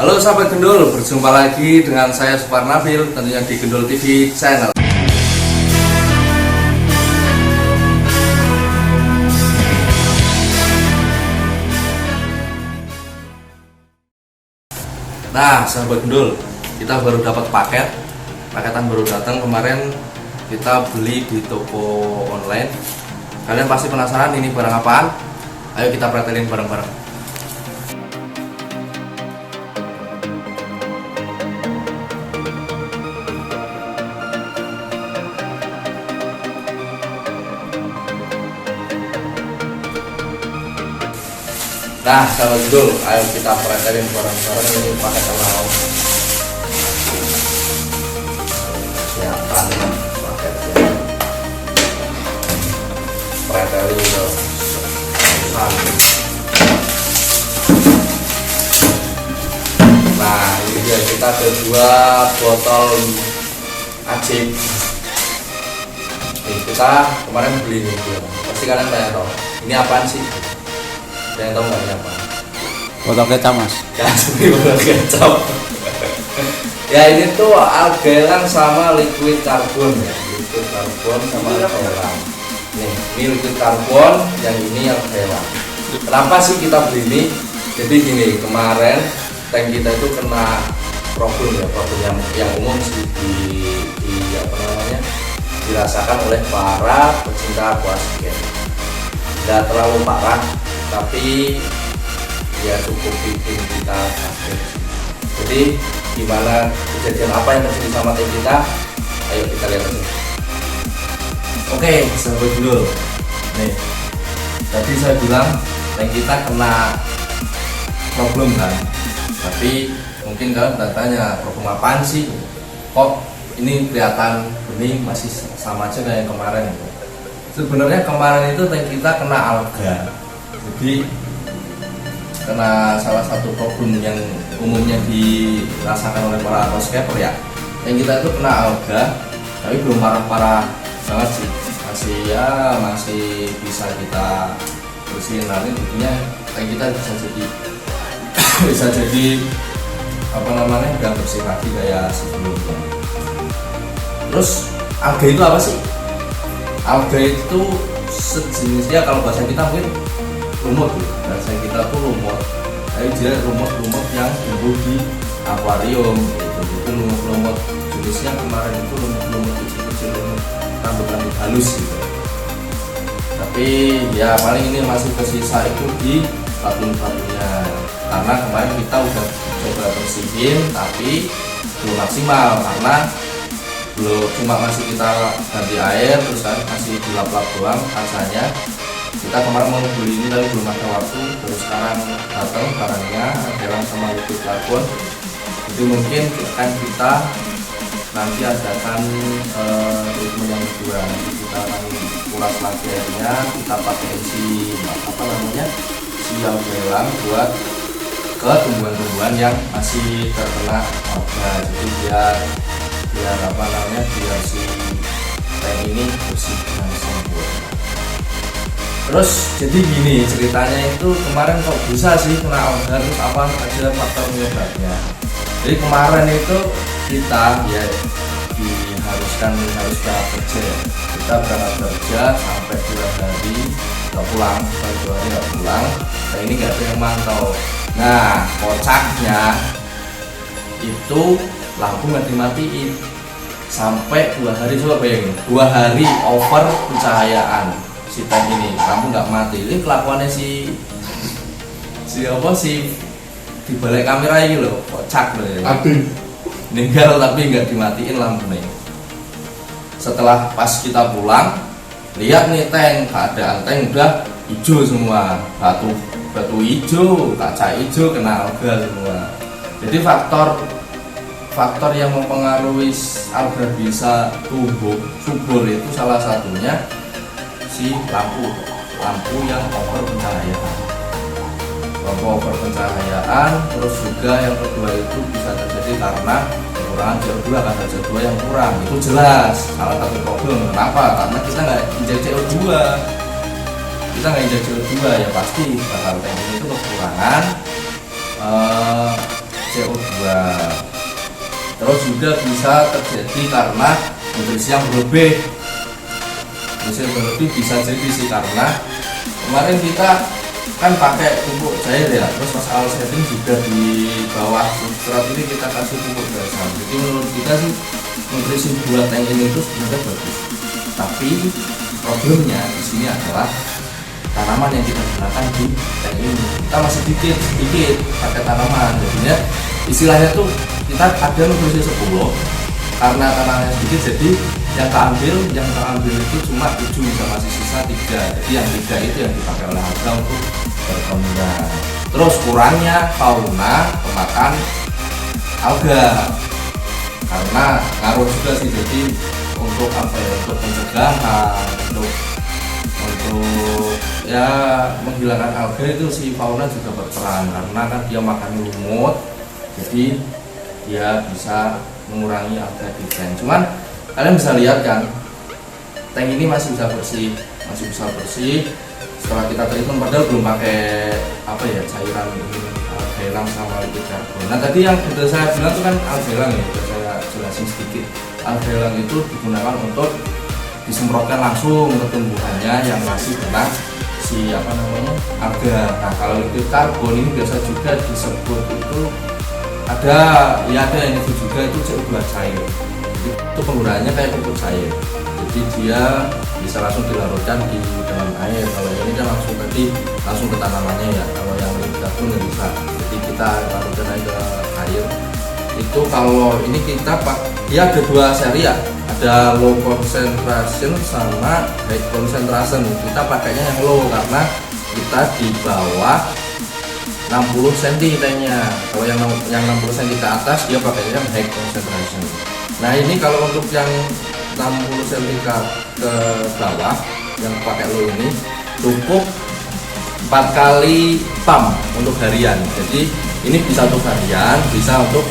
Halo sahabat Gendul, berjumpa lagi dengan saya Suparnabil, tentunya di Gendul TV channel. Nah sahabat Gendul, kita baru dapat paketan baru datang kemarin, kita beli di toko online. Kalian pasti penasaran ini barang apaan? Ayo kita pretelin bareng-bareng. Nah, sahabat Gendul, ayo kita pretelin bareng-bareng ini paketan lauk. Siapkan paketnya. Pretelin dong. Nah, ini dia, kita ada 2 botol Ajib. Nih, kita kemarin beli ini dia. Pasti kalian tanya toh, ini apaan sih? Yang tahu nggak ini apa? Botol kecap mas. Botol kecap. Ya ini tuh algelang sama liquid karbon ya, liquid karbon sama algelang. Nih, ini liquid karbon, yang ini algelang. Kenapa sih kita beli ini? Jadi gini, kemarin tank kita itu kena problem yang umum sih di apa namanya, dirasakan oleh para pecinta aquascape. Tidak terlalu parah, tapi ya cukup bikin kita kaget. Jadi gimana kejadian apa yang terjadi sama tim kita? Ayo kita lihat aja. Oke, sahabat Gendul. Nih, tadi saya bilang tank kita kena problem kan. Tapi mungkin kalian bertanya, problem apaan sih? Kok ini kelihatan bening masih sama aja kayak yang kemarin itu? Sebenarnya kemarin itu tank kita kena alga. Jadi kena salah satu problem yang umumnya dirasakan oleh para aquascaper ya. Yang kita itu kena alga, tapi belum parah-parah banget sih. Masih bisa kita bersihin. Nanti tentunya tank kita bisa jadi apa namanya, nggak bersih lagi kayak sebelumnya. Terus alga itu apa sih? Alga itu sejenisnya, kalau bahasa kita mungkin lumut, bahasa kita tuh lumut. Tapi dia lumut yang tumbuh di akuarium gitu. Itu lumut jenisnya kemarin itu lumut kecil-kecil, rambut-rambut halus gitu. Tapi ya paling ini masih tersisa itu di batu-batunya. Karena kemarin kita udah coba bersihin tapi belum maksimal, karena belum, cuma masih kita ganti air terus kan masih dilap-lap doang kacanya. Kita kemarin mau beli ini tapi belum ada waktu, terus sekarang datang barangnya algelang sama liquid karbon. Jadi mungkin kita nanti adakan treatment yang kedua. Nanti kita akan kuras lagi airnya, kita pakai si algelang buat ke tumbuhan-tumbuhan yang masih terkena alga. Jadi biar si tank ini bersih dan sempurna. Terus jadi gini ceritanya, itu kemarin kok bisa sih kena alga, terus apa aja faktor penyebabnya. Jadi kemarin itu kita ya harus berangkat kerja. Kita berangkat kerja sampai 2 hari nggak pulang, sampai 2 hari nggak pulang. Nah ini nggak ada yang mantau. Nah kocaknya itu lampu nggak dimatiin sampai 2 hari. Coba bayangin, 2 hari over pencahayaan si tank ini, lampu nggak mati. Ini kelakuannya si di balik kamera ini loh, kocak loh ya. Meninggal tapi nggak dimatiin lampunya. Setelah pas kita pulang, lihat nih tank, keadaan tank udah hijau semua, batu hijau, kaca hijau, kena alga semua. Jadi faktor yang mempengaruhi alga bisa tumbuh subur itu salah satunya si lampu yang over pencahayaan. Terus juga yang kedua itu bisa terjadi karena kekurangan CO2, karena CO2 yang kurang. Itu jelas salah satu problem. Kenapa? Karena kita nggak injek CO2. Ya pasti bakal tank ini itu kekurangan CO2. Terus juga bisa terjadi karena nutrisi yang berlebih. Nutrisi yang berlebih bisa jadi sih karena kemarin kita kan pakai pupuk cair ya, terus pas awal setting juga di bawah substrat ini kita kasih pupuk dasar. Jadi menurut kita sih nutrisi buat tank ini itu sebenarnya bagus. Tapi problemnya di sini adalah tanaman yang kita gunakan di tank ini. Kita masih sedikit pakai tanaman. Jadinya istilahnya tuh kita ada nutrisi 10 karena tanamannya sedikit, jadi yang keambil itu cuma 7, masih sisa 3. Jadi yang 3 itu yang dipakai oleh alga untuk berkembang. Terus kurangnya fauna pemakan alga karena ngaruh juga sih. Jadi untuk apa ya, untuk pencegahan, untuk ya menghilangkan alga itu si fauna juga berperan karena kan dia makan lumut, jadi dia bisa mengurangi alga di tank. Cuman kalian bisa lihat kan, tank ini masih bisa bersih. Setelah kita treatment, padahal belum pakai apa ya, cairan ini algaelang sama liquid carbon. Nah tadi yang sudah saya bilang itu kan algaelang ya, sudah saya jelasin sedikit. Algaelang itu digunakan untuk disemprotkan langsung ke tumbuhannya yang masih kena si apa namanya alga. Nah kalau liquid carbon ini biasa juga disebut itu ada yang itu juga itu CO2 cair. Itu penggunaannya kayak pupuk cair, jadi dia bisa langsung dilarutkan di dalam air. Kalau ini kan langsung ke tanamannya ya. Kalau yang liquid carbon nggak bisa, jadi kita larutkan aja ke air. Itu kalau ini kita dia ada 2 seri ya, ada low concentration sama high concentration. Kita pakainya yang low karena kita di bawah 60 cm tanknya. Kalau yang 60 cm ke atas dia pakainya high concentration. Nah ini kalau untuk yang 60 cm ke bawah yang pakai low ini cukup 4 kali pump untuk harian. Jadi ini bisa untuk harian, bisa untuk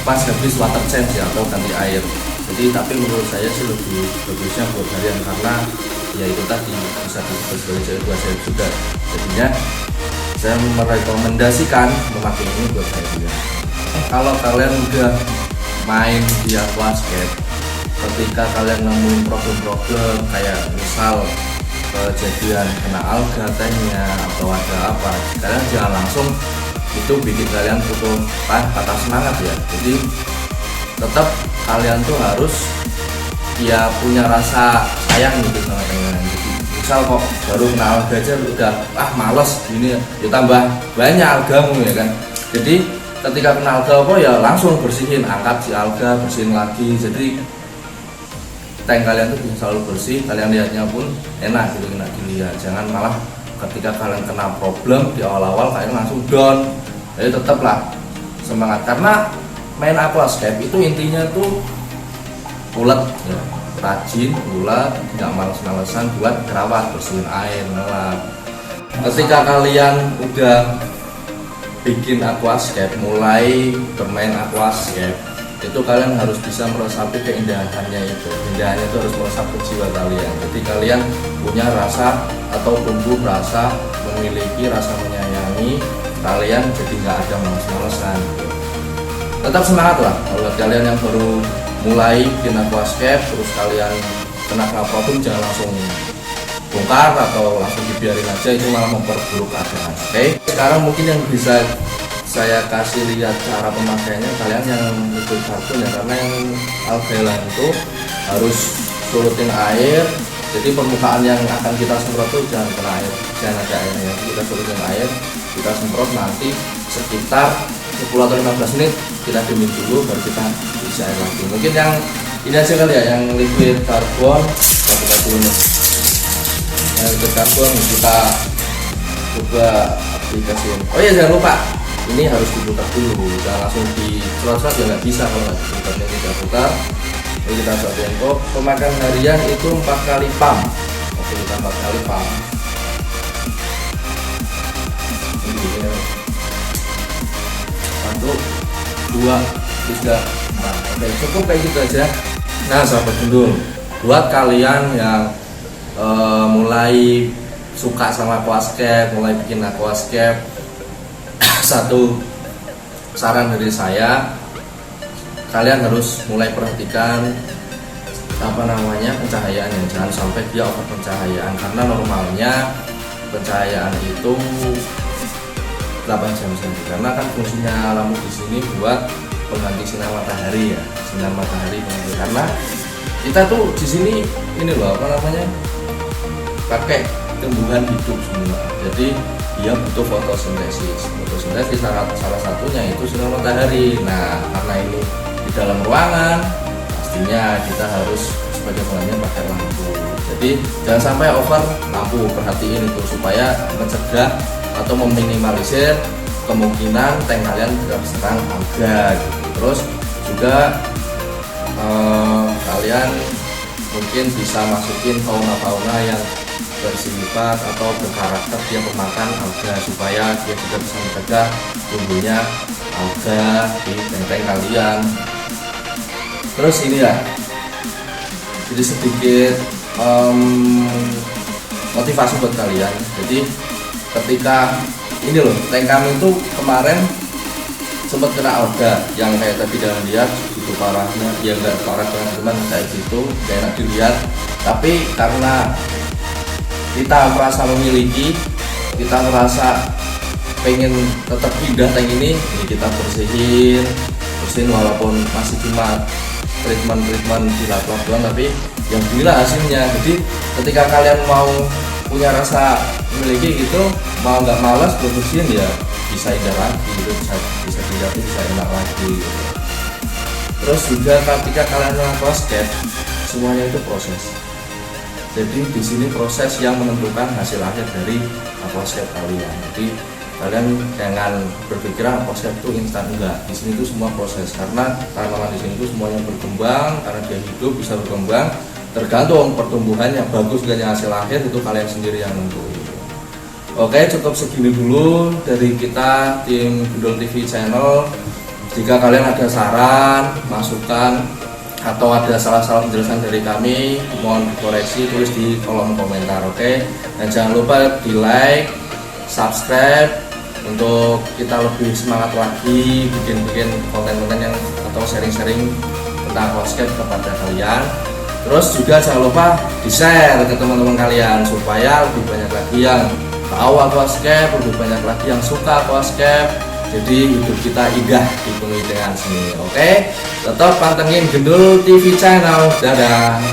pas habis water change ya, atau ganti air. Jadi tapi menurut saya sih lebih bagusnya buat harian karena ya itu tadi bisa disebut sebagai CO2 cair juga. Jadinya saya merekomendasikan memakai ini buat harian. Kalau kalian udah main di aquascape, ketika kalian nemuin problem-problem kayak misal kejadian kena alga tanknya atau ada apa, kalian jangan langsung itu bikin kalian patah semangat ya. Jadi tetap kalian tuh harus ya punya rasa sayang gitu sama tanknya. Jadi misal kok baru kena alga aja udah males gini, ya tambah banyak algamu ya kan. Jadi ketika kena alga apa ya langsung bersihin, angkat si alga, bersihin lagi. Jadi tank kalian tuh bisa selalu bersih, kalian lihatnya pun enak gitu, enak dilihat. Jangan malah ketika kalian kena problem di awal-awal kalian langsung down. Jadi tetaplah semangat karena main aquascape itu intinya tuh ulet ya, rajin, ulet, nggak males-malesan buat kerawat, bersihin air, ngelap. Ketika kalian udah bikin aquascape, mulai bermain aquascape, itu kalian harus bisa meresapi keindahannya itu. Keindahannya itu harus meresap ke jiwa kalian. Jadi kalian punya rasa atau tumbuh rasa memiliki rasa menyayangi, kalian jadi nggak ada males-malesan. Tetap semangat lah kalau kalian yang baru mulai bikin aquascape, terus kalian kena problem, jangan langsung bongkar atau langsung dibiarin aja, itu malah memperburuk keadaan. Oke, sekarang mungkin yang bisa saya kasih lihat cara pemakaiannya kalian yang liquid carbon ya, karena yang algaelang itu harus surutin air. Jadi permukaan yang akan kita semprot itu jangan kena air, jangan ada airnya. Kita surutin air, kita semprot, nanti sekitar 10 atau 15 menit kita diemin dulu, baru kita isi air lagi. Mungkin yang ini aja kali ya, yang liquid carbon kita buka dulu nih. Yang liquid carbon kita coba aplikasiin. Oh iya, jangan lupa ini harus diputar dulu, jangan langsung dicerot-cerot ya, nggak bisa kalau nggak diputarnya. Kita putar, ini kita cobain kok. Pemakaian harian itu 4 kali pump. Oke, kita 4 kali pump. Ini 1, 2, 3, 4. Oke, cukup kayak gitu aja. Nah sahabat gendul, buat kalian yang mulai suka sama aquascape, mulai bikin aquascape, satu saran dari saya, kalian harus mulai perhatikan pencahayaannya. Jangan sampai dia over pencahayaan, karena normalnya pencahayaan itu 8 jam saja. Karena kan fungsinya lampu di sini buat pengganti sinar matahari ya, sinar matahari pengganti. Karena kita tuh di sini ini loh pakai tumbuhan hidup semua. Jadi dia butuh fotosintesis. Fotosintesis salah satunya itu sinar matahari. Nah, karena ini di dalam ruangan, pastinya kita harus sebagai penggantinya pakai lampu. Jadi jangan sampai over lampu, perhatiin itu supaya mencegah atau meminimalisir kemungkinan tank kalian terserang alga gitu. Terus juga kalian mungkin bisa masukin fauna-fauna yang bersifat atau berkarakter dia pemakan alga, supaya dia juga bisa mencegah tumbuhnya alga di tank kalian. Terus ini ya, jadi sedikit motivasi buat kalian. Jadi ketika ini loh, tank kami itu kemarin sempat kena alga yang kayak tadi kalian lihat itu parahnya, ya enggak parah teman-teman, kayak gitu kayak enak dilihat. Tapi karena kita merasa memiliki, kita merasa pengen tetap pindah tank ini kita bersihin walaupun masih cuma treatment di lap-lap doang, tapi yang gila hasilnya. Jadi ketika kalian mau punya rasa memiliki gitu, mau nggak malas bersihin ya bisa indah lagi gitu, bisa dilihat, bisa enak lagi gitu. Terus juga ketika kalian aquascape, semuanya itu proses. Jadi di sini proses yang menentukan hasil akhir dari aquascape kalian. Jadi kalian jangan berpikir aquascape itu instan, enggak. Di sini itu semua proses, karena tanaman di sini itu semuanya berkembang, karena dia hidup bisa berkembang. Tergantung pertumbuhan yang bagus dan yang hasil akhir itu kalian sendiri yang nentuin. Oke, cukup segini dulu dari kita tim Gundul TV Channel. Jika kalian ada saran, masukan, atau ada salah-salah penjelasan dari kami, mohon dikoreksi, tulis di kolom komentar. Oke, dan jangan lupa di like, subscribe untuk kita lebih semangat lagi bikin konten-konten yang atau sharing-sharing tentang aquascape kepada kalian. Terus juga jangan lupa di share ke teman-teman kalian supaya lebih banyak lagi yang tahu aquascape, lebih banyak lagi yang suka aquascape. Jadi hidup kita indah dipenuhi dengan seni. Oke, tetap pantengin Gundul TV Channel. Dadah.